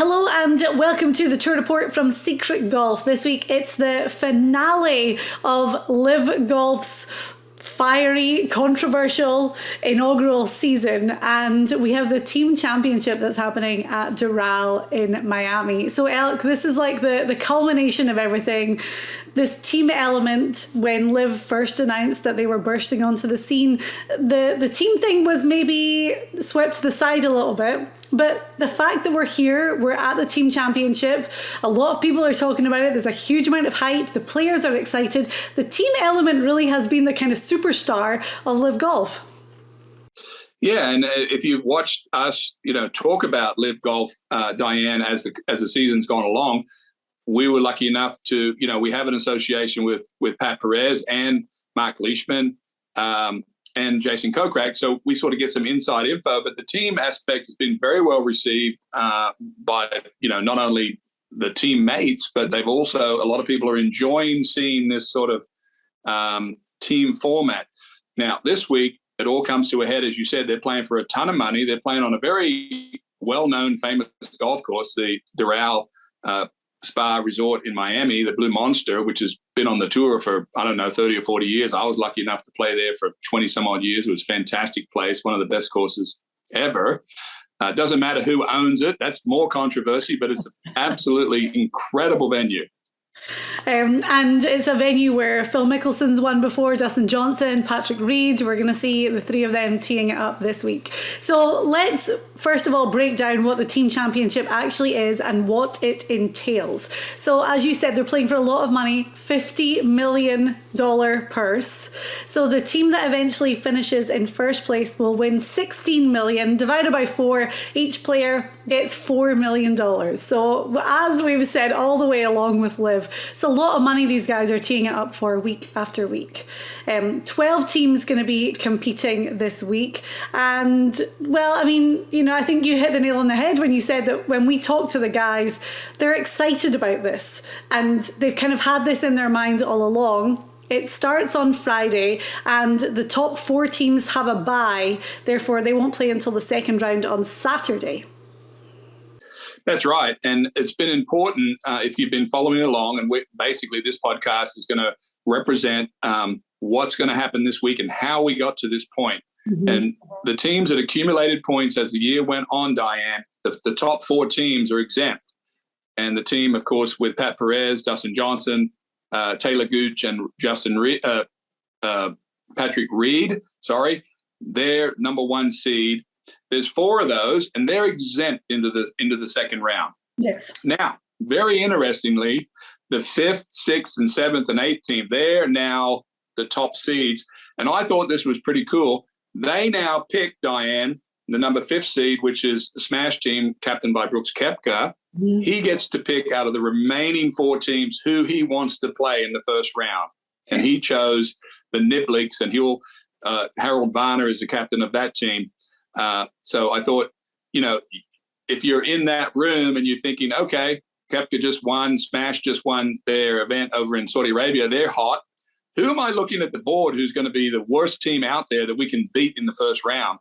Hello and welcome to the Tour Report from Secret Golf. This week it's the finale of LIV Golf's fiery, controversial inaugural season, and we have the team championship that's happening at Doral in Miami. So Elk, this is like the culmination of everything. This team element, when LIV first announced that they were bursting onto the scene, the team thing was maybe swept to the side a little bit. But the fact that we're here, we're at the team championship, a lot of people are talking about it, there's a huge amount of hype, the players are excited. The team element really has been the kind of superstar of LIV Golf. Yeah, and if you've watched us, talk about LIV Golf, Diane, as the season's gone along, we were lucky enough to, we have an association with Pat Perez and Mark Leishman and Jason Kokrak. So we sort of get some inside info, but the team aspect has been very well received by, not only the teammates, but they've also, a lot of people are enjoying seeing this sort of team format. Now, this week, it all comes to a head. As you said, they're playing for a ton of money. They're playing on a very well-known, famous golf course, the Doral Spa Resort in Miami, the Blue Monster, which has been on the tour for, 30 or 40 years. I was lucky enough to play there for 20 some odd years. It was a fantastic place, one of the best courses ever. Doesn't matter who owns it. That's more controversy, but it's an absolutely incredible venue. And it's a venue where Phil Mickelson's won before, Dustin Johnson, Patrick Reed. We're going to see the three of them teeing it up this week. So let's first of all break down what the team championship actually is and what it entails. So as you said, they're playing for a lot of money, $50 million purse. So the team that eventually finishes in first place will win $16 million divided by 4. Each player gets $4 million. So as we've said all the way along with LIV, it's a lot of money these guys are teeing it up for week after week. 12 teams going to be competing this week. And, well, I think you hit the nail on the head when you said that when we talk to the guys, they're excited about this. And they've kind of had this in their mind all along. It starts on Friday, and the top 4 teams have a bye. Therefore, they won't play until the second round on Saturday. That's right. And it's been important if you've been following along, and basically this podcast is going to represent what's going to happen this week and how we got to this point. Mm-hmm. And the teams that accumulated points as the year went on, Diane, the top 4 teams are exempt. And the team, of course, with Pat Perez, Dustin Johnson, Taylor Gooch, and Patrick Reed, they're number 1 seed. There's 4 of those, and they're exempt into the second round. Yes. Now, very interestingly, the 5th, 6th, and 7th and 8th team, they're now the top seeds. And I thought this was pretty cool. They now pick, Diane, the number 5th seed, which is the Smash team, captained by Brooks Koepka. Mm-hmm. He gets to pick out of the remaining 4 teams who he wants to play in the first round. And he chose the Nibliks, and Harold Varner is the captain of that team. So I thought, if you're in that room and you're thinking, okay, Koepka just won, Smash just won their event over in Saudi Arabia, they're hot. Who am I looking at the board who's going to be the worst team out there that we can beat in the first round?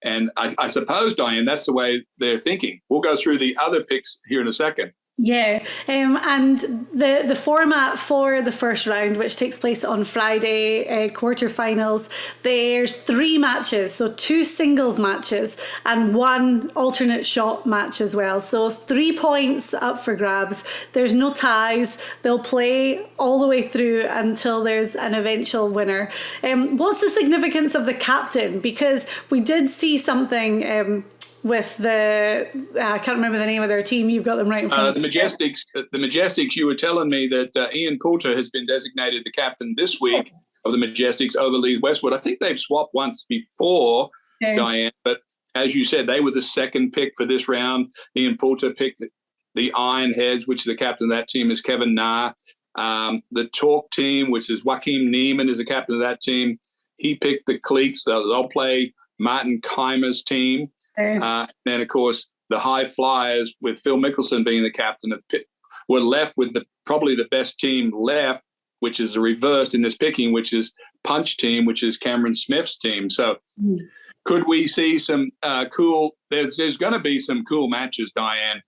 And I suppose, Diane, that's the way they're thinking. We'll go through the other picks here in a second. Yeah, and the format for the first round, which takes place on Friday, quarterfinals, there's 3 matches, so 2 singles matches and 1 alternate shot match as well. So 3 points up for grabs. There's no ties. They'll play all the way through until there's an eventual winner. What's the significance of the captain? Because we did see something with I can't remember the name of their team. You've got them right in front. The Majestics. You were telling me that Ian Poulter has been designated the captain this week of the Majestics over Lee Westwood. I think they've swapped once before, okay, Diane. But as you said, they were the second pick for this round. Ian Poulter picked the Ironheads, which the captain of that team is Kevin Na. The Talk team, which is Joachim Neiman, is the captain of that team. He picked the Cleeks. They'll play Martin Keimer's team. Then, of course, the High Flyers, with Phil Mickelson being the captain, were left with probably the best team left, which is the reverse in this picking, which is Punch team, which is Cameron Smith's team. So could we see some cool – there's going to be some cool matches, Diane.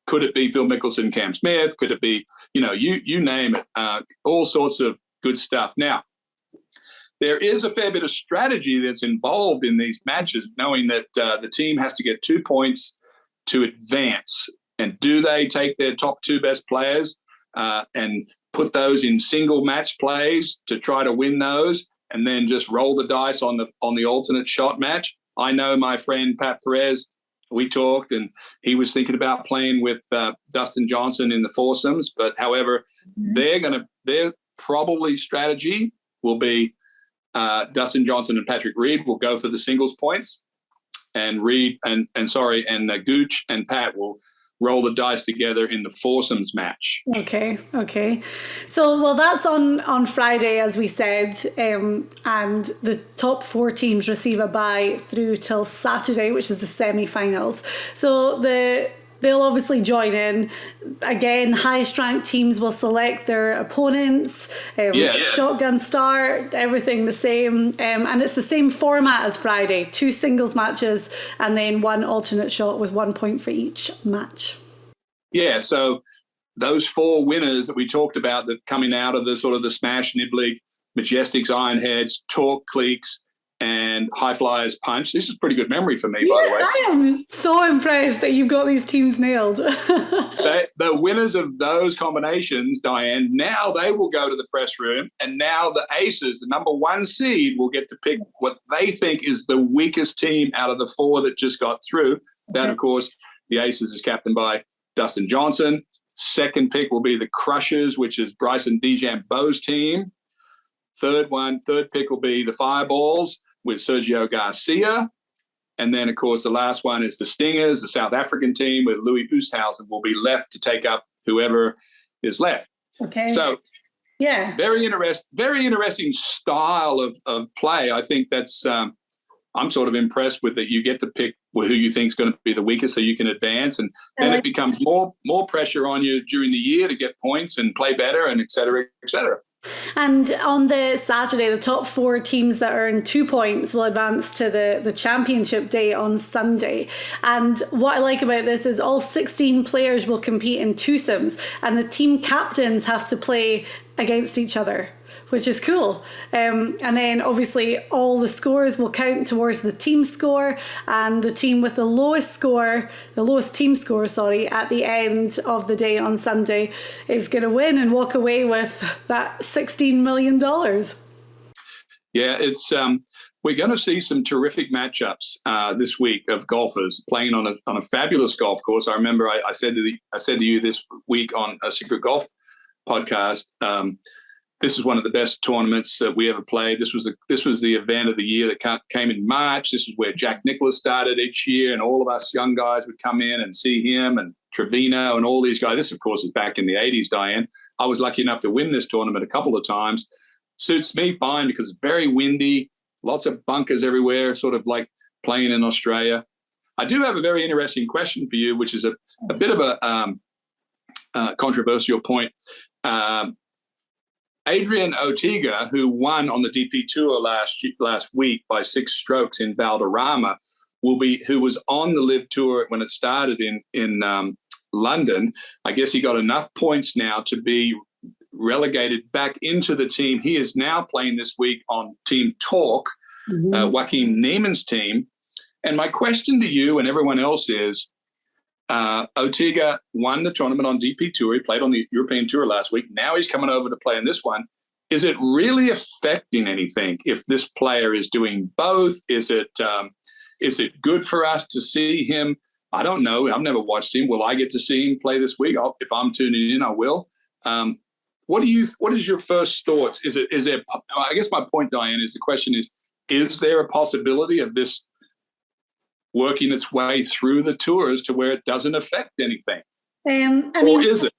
Could it be Phil Mickelson, Cam Smith? Could it be, you name it, all sorts of good stuff. Now, there is a fair bit of strategy that's involved in these matches, knowing that the team has to get 2 points to advance. And do they take their top 2 best players and put those in single match plays to try to win those, and then just roll the dice on the alternate shot match? I know my friend Pat Perez, we talked, and he was thinking about playing with Dustin Johnson in the foursomes. But however, their probably strategy will be Dustin Johnson and Patrick Reed will go for the singles points, and Gooch and Pat will roll the dice together in the foursomes match. Okay. So, well, that's on Friday, as we said, and the top 4 teams receive a bye through till Saturday, which is the semi-finals. So they'll obviously join in. Again, highest ranked teams will select their opponents, shotgun start, everything the same. And it's the same format as Friday, 2 singles matches and then 1 alternate shot with 1 point for each match. Yeah, so those 4 winners that we talked about that coming out of the sort of the Smash Niblick, Majestics, Ironheads, Torque Cliques, and High Flyers Punch. This is pretty good memory for me, by the way. I am so impressed that you've got these teams nailed. The winners of those combinations, Diane, now they will go to the press room, and now the aces, the number 1 seed, will get to pick what they think is the weakest team out of the 4 that just got through. That, of course, the aces is captained by Dustin Johnson. Second pick will be the Crushers, which is Bryson DeChambeau's team. Third pick will be the Fireballs with Sergio Garcia. And then, of course, the last one is the Stingers, the South African team with Louis Oosthuizen will be left to take up whoever is left. Okay. So, yeah, very interesting style of play. I think that's I'm sort of impressed with that. You get to pick who you think is going to be the weakest so you can advance. And then it becomes more pressure on you during the year to get points and play better and et cetera, et cetera. And on the Saturday, the top 4 teams that earn 2 points will advance to the championship day on Sunday. And what I like about this is all 16 players will compete in twosomes, and the team captains have to play against each other, which is cool. And then obviously all the scores will count towards the team score, and the team with the lowest team score, at the end of the day on Sunday is going to win and walk away with that $16 million. Yeah, it's we're going to see some terrific matchups this week of golfers playing on a fabulous golf course. I remember I said to you this week on a Secret Golf podcast, this is one of the best tournaments that we ever played. This was the event of the year that came in March. This is where Jack Nicklaus started each year, and all of us young guys would come in and see him, and Trevino and all these guys. This, of course, is back in the 80s, Diane. I was lucky enough to win this tournament a couple of times. Suits me fine because it's very windy, lots of bunkers everywhere, sort of like playing in Australia. I do have a very interesting question for you, which is a bit of a controversial point. Adrian Ortega, who won on the DP Tour last week by 6 strokes in Valderrama, who was on the LIV Tour when it started in London. I guess he got enough points now to be relegated back into the team. He is now playing this week on Team Torque, Joaquin Niemann's team. And my question to you and everyone else is, Ortega won the tournament on DP Tour. He played on the European Tour last week. Now he's coming over to play in this one. Is it really affecting anything if this player is doing both? Is it good for us to see him? I don't know. I've never watched him. Will I get to see him play this week? If I'm tuning in, I will. What is your first thoughts? Is there? I guess my point, Diane, is the question is there a possibility of this working its way through the tours to where it doesn't affect anything? Or is it?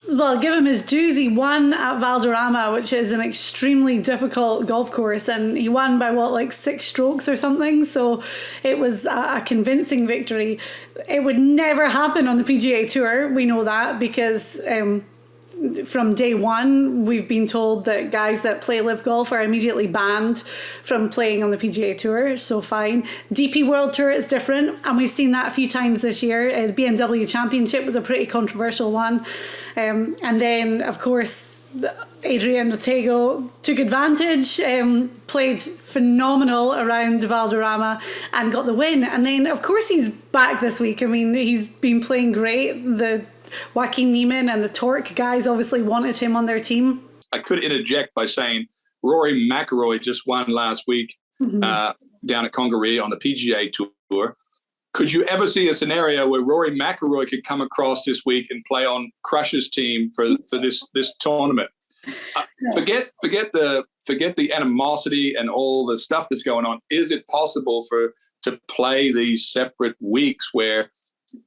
Well, give him his dues. He won at Valderrama, which is an extremely difficult golf course, and he won by 6 strokes or something. So it was a convincing victory. It would never happen on the PGA Tour. We know that because from day one, we've been told that guys that play LIV Golf are immediately banned from playing on the PGA Tour, so fine. DP World Tour is different, and we've seen that a few times this year. The BMW Championship was a pretty controversial one. And then, of course, Adrian Ortega took advantage, played phenomenal around Valderrama and got the win. And then, of course, he's back this week. I mean, he's been playing great. The Joaquin Niemann and the Torque guys obviously wanted him on their team. I could interject by saying Rory McIlroy just won last week down at Congaree on the PGA Tour. Could you ever see a scenario where Rory McIlroy could come across this week and play on Crush's team for this tournament? Forget the animosity and all the stuff that's going on. Is it possible to play these separate weeks where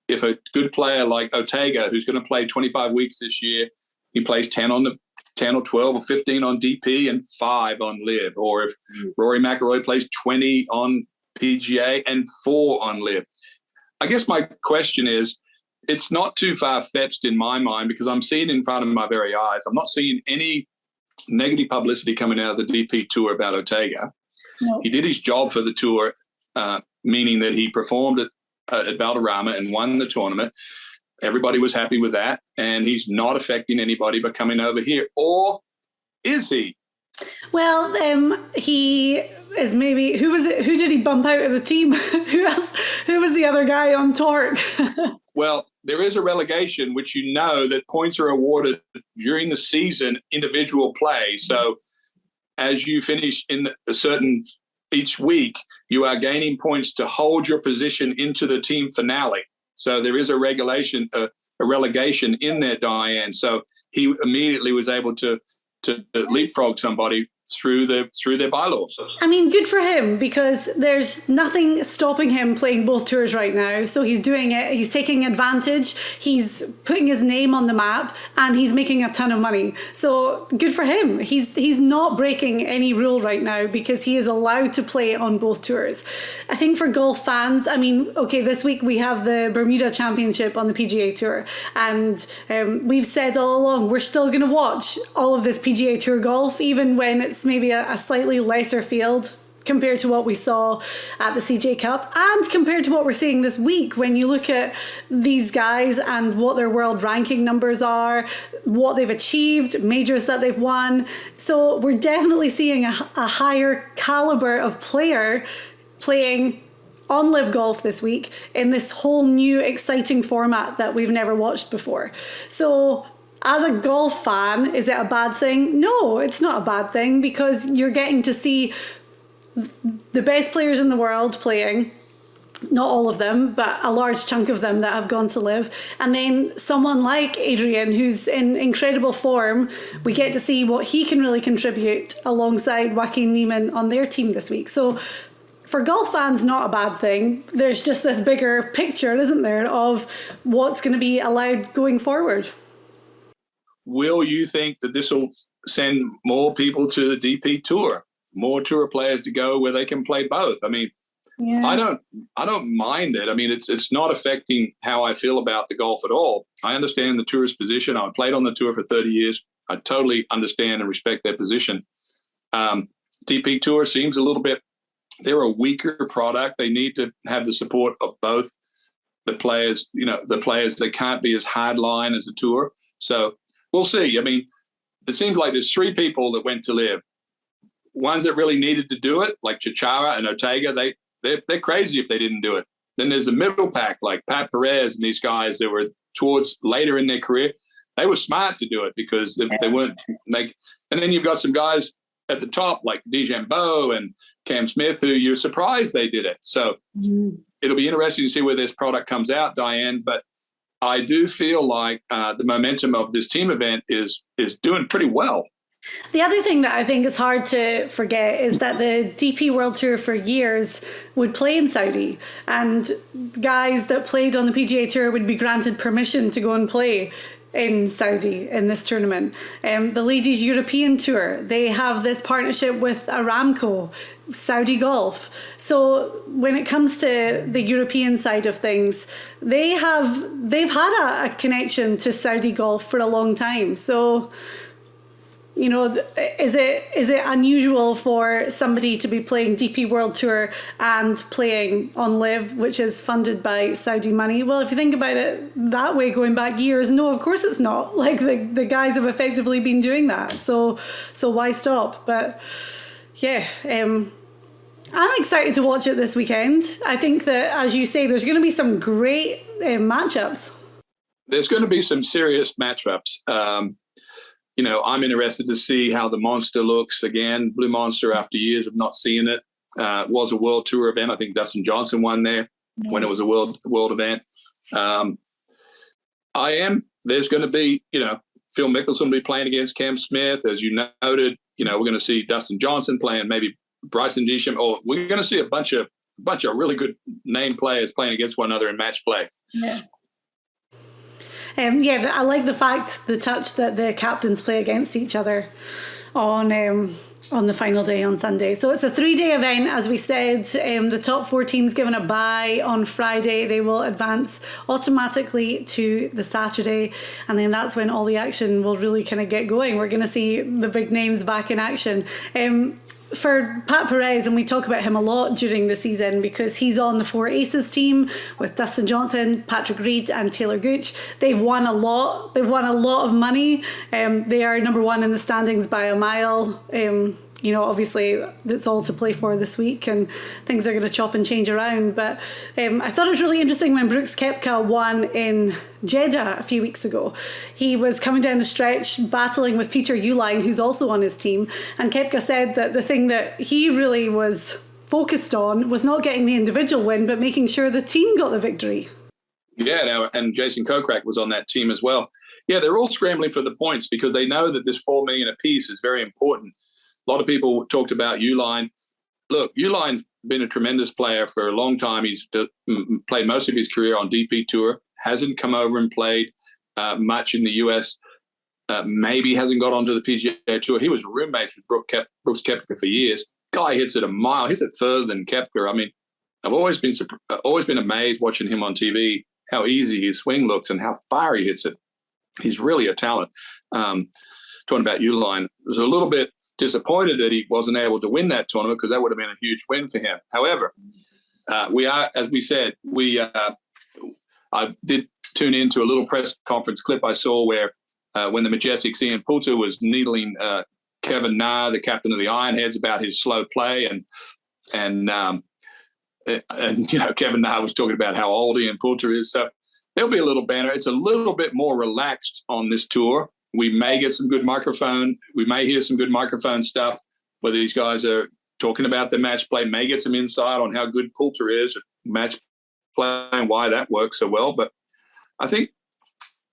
if a good player like Ortega, who's going to play 25 weeks this year, he plays 10 or 12 or 15 on DP and 5 on LIV, or if Rory McIlroy plays 20 on PGA and 4 on LIV. I guess my question is, it's not too far-fetched in my mind because I'm seeing in front of my very eyes. I'm not seeing any negative publicity coming out of the DP Tour about Ortega. No. He did his job for the tour, meaning that he performed at Valderrama and won the tournament. Everybody was happy with that, and he's not affecting anybody by coming over here. Or is he? Well, he is maybe. Who was it? Who did he bump out of the team? Who else? Who was the other guy on Torque? Well, there is a relegation, which you know that points are awarded during the season, individual play. So as you finish in a certain each week, you are gaining points to hold your position into the team finale. So there is a relegation in there, Diane. So he immediately was able to leapfrog somebody through their bylaws. I mean, good for him, because there's nothing stopping him playing both tours right now. So he's doing it. He's taking advantage. He's putting his name on the map, and he's making a ton of money. So good for him. He's not breaking any rule right now because he is allowed to play on both tours. I think for golf fans, I mean, okay, this week we have the Bermuda Championship on the PGA Tour, and we've said all along we're still going to watch all of this PGA Tour golf, even when it's maybe a slightly lesser field compared to what we saw at the CJ Cup and compared to what we're seeing this week. When you look at these guys and what their world ranking numbers are, what they've achieved, majors that they've won. So we're definitely seeing a higher caliber of player playing on LIV Golf this week in this whole new exciting format that we've never watched before. So as a golf fan, is it a bad thing? No, it's not a bad thing, because you're getting to see the best players in the world playing. Not all of them, but a large chunk of them that have gone to LIV. And then someone like Adrian, who's in incredible form, we get to see what he can really contribute alongside Joaquin Niemann on their team this week. So for golf fans, not a bad thing. There's just this bigger picture, isn't there, of what's going to be allowed going forward. Will you think that this will send more people to the DP Tour, more tour players to go where they can play both? I mean, yeah. I don't mind it. I mean, it's not affecting how I feel about the golf at all. I understand the tour's position. I played on the tour for 30 years. I totally understand and respect their position. DP Tour seems a little bit, they're a weaker product. They need to have the support of both the players. You know, the players, they can't be as hardline as the tour. So we'll see. I mean, it seems like there's 3 people that went to LIV. Ones that really needed to do it, like Chichara and Ortega, they're crazy if they didn't do it. Then there's a middle pack, like Pat Perez and these guys that were towards later in their career. They were smart to do it because they weren't like. And then you've got some guys at the top like DeChambeau and Cam Smith who you're surprised they did it. So it'll be interesting to see where this product comes out, Diane. But I do feel like the momentum of this team event is doing pretty well. The other thing that I think is hard to forget is that the DP World Tour for years would play in Saudi, and guys that played on the PGA Tour would be granted permission to go and play in Saudi in this tournament. The Ladies European Tour, they have this partnership with Aramco, Saudi Golf. So when it comes to the European side of things, they've had a connection to Saudi Golf for a long time. So, you know, is it unusual for somebody to be playing DP World Tour and playing on LIV, which is funded by Saudi money? Well, if you think about it that way, going back years, no, of course it's not. Like the guys have effectively been doing that. So why stop? But yeah, I'm excited to watch it this weekend. I think that, as you say, there's going to be some great matchups. There's going to be some serious matchups. You know, I'm interested to see how the Monster looks again. Blue Monster, after years of not seeing it, was a World Tour event. I think Dustin Johnson won there when it was a world event. There's going to be, you know, Phil Mickelson will be playing against Cam Smith, as you noted. You know, we're going to see Dustin Johnson playing, maybe Bryson DeChambeau. Or we're going to see a bunch of really good name players playing against one another in match play. Yeah. I like the touch that the captains play against each other on the final day on Sunday. So it's a 3-day event, as we said. The top 4 teams given a bye on Friday. They will advance automatically to the Saturday, and then that's when all the action will really kind of get going. We're going to see the big names back in action. For Pat Perez, and we talk about him a lot during the season because he's on the 4 Aces team with Dustin Johnson, Patrick Reed and Taylor Gooch. They've won a lot. They've won a lot of money. They are number 1 in the standings by a mile. You know, obviously it's all to play for this week and things are going to chop and change around. But I thought it was really interesting when Brooks Koepka won in Jeddah a few weeks ago. He was coming down the stretch battling with Peter Uihlein, who's also on his team. And Koepka said that the thing that he really was focused on was not getting the individual win, but making sure the team got the victory. Yeah, and Jason Kokrak was on that team as well. Yeah, they're all scrambling for the points because they know that this $4 million apiece is very important. A lot of people talked about Uihlein. Look, Uihlein's been a tremendous player for a long time. He's played most of his career on DP Tour, hasn't come over and played much in the US, maybe hasn't got onto the PGA Tour. He was roommates with Brooks Koepka for years. Guy hits it a mile, hits it further than Koepka. I mean, I've always been amazed watching him on TV, how easy his swing looks and how far he hits it. He's really a talent. Talking about Uihlein, was a little bit disappointed that he wasn't able to win that tournament because that would have been a huge win for him. However, we are, as we said, I did tune into a little press conference clip I saw where when the Majestic's Ian Poulter was needling Kevin Na, the captain of the Ironheads, about his slow play, and you know, Kevin Na was talking about how old Ian Poulter is. So there'll be a little banter. It's a little bit more relaxed on this tour. We may get some good microphone. We may hear some good microphone stuff where these guys are talking about the match play, may get some insight on how good Poulter is at match play and why that works so well. But I think,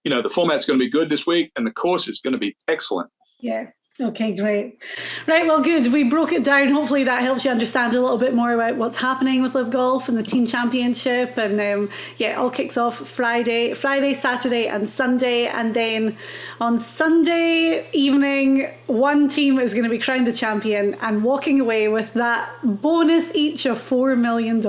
you know, the format's going to be good this week and the course is going to be excellent. Yeah. Okay, great. Right, well, good. We broke it down. Hopefully that helps you understand a little bit more about what's happening with LIV Golf and the team championship. And it all kicks off Friday, Saturday and Sunday. And then on Sunday evening, one team is going to be crowned the champion and walking away with that bonus each of $4 million.